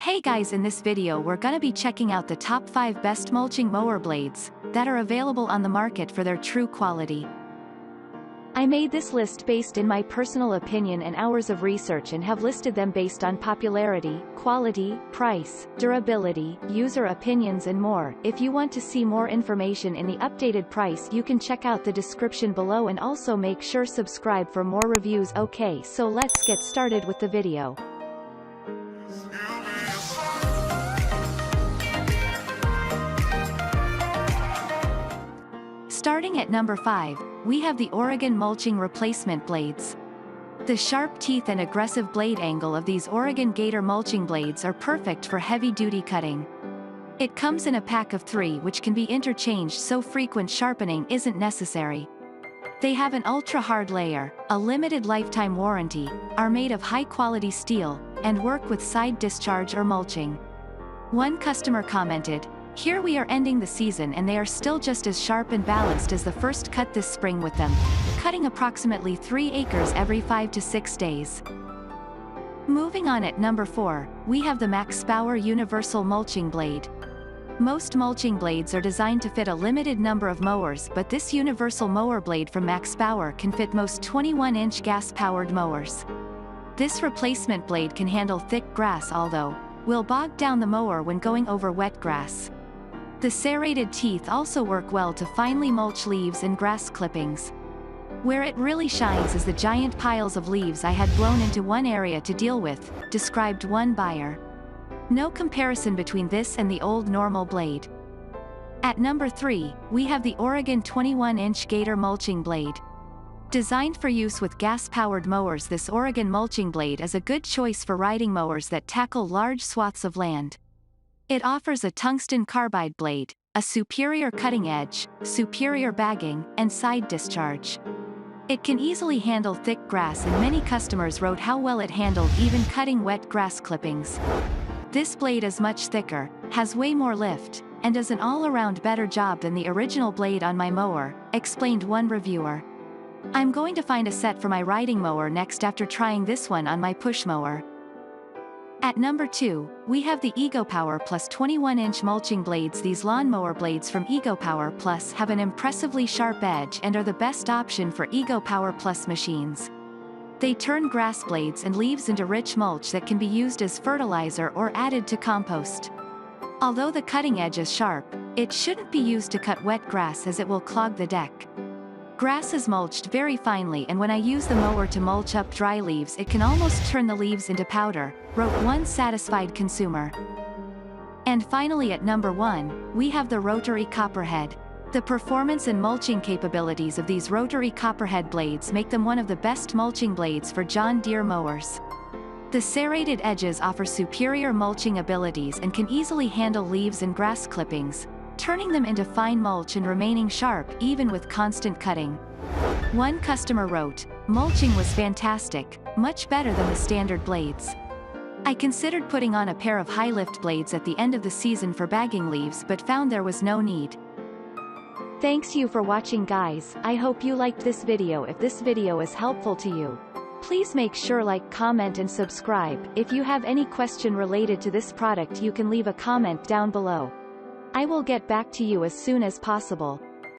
Hey guys, in this video we're gonna be checking out the top 5 best mulching mower blades that are available on the market for their true quality. I made this list based in my personal opinion and hours of research and have listed them based on popularity, quality, price, durability, user opinions and more. If you want to see more information in the updated price, you can check out the description below and also make sure subscribe for more reviews. Okay, so let's get started with the video. Starting at number 5, we have the Oregon Mulching Replacement Blades. The sharp teeth and aggressive blade angle of these Oregon Gator mulching blades are perfect for heavy-duty cutting. It comes in a pack of 3 which can be interchanged so frequent sharpening isn't necessary. They have an ultra-hard layer, a limited lifetime warranty, are made of high-quality steel, and work with side discharge or mulching. One customer commented, "Here we are ending the season and they are still just as sharp and balanced as the first cut this spring with them, cutting approximately 3 acres every 5 to 6 days. Moving on at number 4, we have the MaxPower Universal Mulching Blade. Most mulching blades are designed to fit a limited number of mowers, but this universal mower blade from MaxPower can fit most 21-inch gas-powered mowers. This replacement blade can handle thick grass although will bog down the mower when going over wet grass. The serrated teeth also work well to finely mulch leaves and grass clippings. Where it really shines is the giant piles of leaves I had blown into one area to deal with," described one buyer. No comparison between this and the old normal blade. At number 3, we have the Oregon 21-inch Gator mulching blade. Designed for use with gas-powered mowers, this Oregon mulching blade is a good choice for riding mowers that tackle large swaths of land. It offers a tungsten carbide blade, a superior cutting edge, superior bagging, and side discharge. It can easily handle thick grass and many customers wrote how well it handled even cutting wet grass clippings. This blade is much thicker, has way more lift, and does an all-around better job than the original blade on my mower, explained one reviewer. I'm going to find a set for my riding mower next after trying this one on my push mower. At number 2, we have the EcoPower Plus 21-inch mulching blades. These lawnmower blades from EcoPower Plus have an impressively sharp edge and are the best option for EcoPower Plus machines. They turn grass blades and leaves into rich mulch that can be used as fertilizer or added to compost. Although the cutting edge is sharp, it shouldn't be used to cut wet grass as it will clog the deck. Grass is mulched very finely, and when I use the mower to mulch up dry leaves it can almost turn the leaves into powder, wrote one satisfied consumer. And finally at number 1, we have the Rotary Copperhead. The performance and mulching capabilities of these Rotary Copperhead blades make them one of the best mulching blades for John Deere mowers. The serrated edges offer superior mulching abilities and can easily handle leaves and grass clippings, turning them into fine mulch and remaining sharp even with constant cutting. One customer wrote, "Mulching was fantastic, much better than the standard blades. I considered putting on a pair of high-lift blades at the end of the season for bagging leaves but found there was no need." Thanks you for watching guys, I hope you liked this video. If this video is helpful to you, please make sure like, comment and subscribe. If you have any question related to this product you can leave a comment down below. I will get back to you as soon as possible.